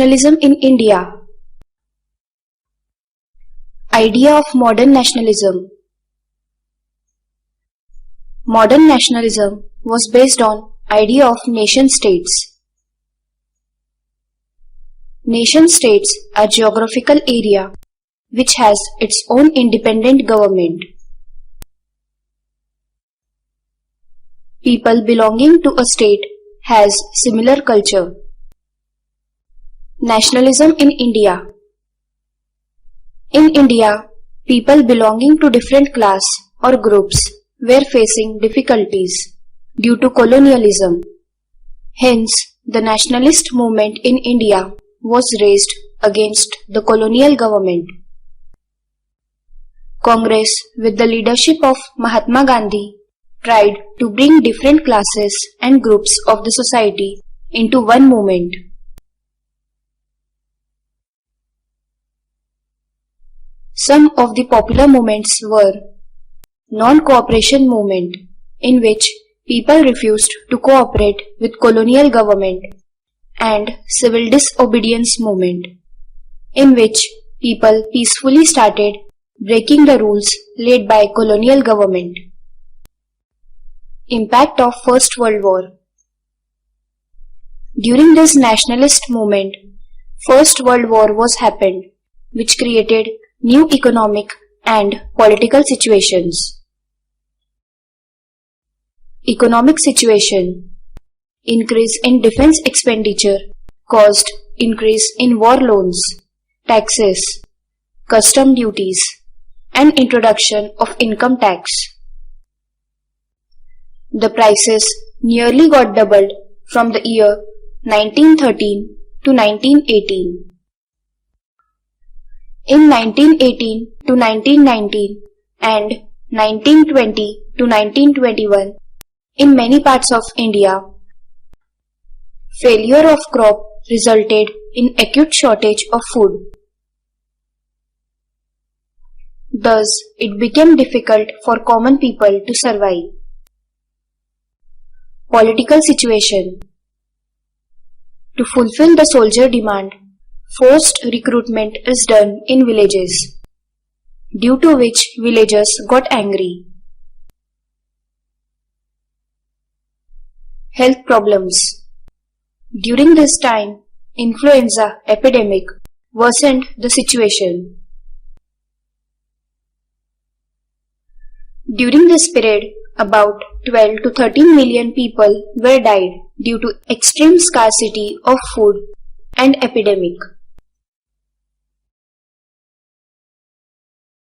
Nationalism in India. Idea of modern nationalism. Modern nationalism was based on idea of nation states. Nation states are geographical area which has its own independent government. People belonging to a state has similar culture. Nationalism in India. In India, people belonging to different class or groups were facing difficulties due to colonialism. Hence, the nationalist movement in India was raised against the colonial government. Congress, with the leadership of Mahatma Gandhi, tried to bring different classes and groups of the society into one movement. Some of the popular movements were non-cooperation movement, in which people refused to cooperate with colonial government, and civil disobedience movement, in which people peacefully started breaking the rules laid by colonial government. Impact of First World War. During this nationalist movement, First World War was happened, which created new economic and political situations. Economic situation. Increase in defense expenditure caused increase in war loans, taxes, custom duties, and introduction of income tax. The prices nearly got doubled from the year 1913 to 1918. In 1918 to 1919 and 1920 to 1921, in many parts of India, failure of crop resulted in acute shortage of food. Thus, it became difficult for common people to survive. Political situation. To fulfill the soldier demand, forced recruitment is done in villages, due to which villagers got angry. Health problems. During this time, influenza epidemic worsened the situation. During this period, about 12 to 13 million people were died due to extreme scarcity of food and epidemic.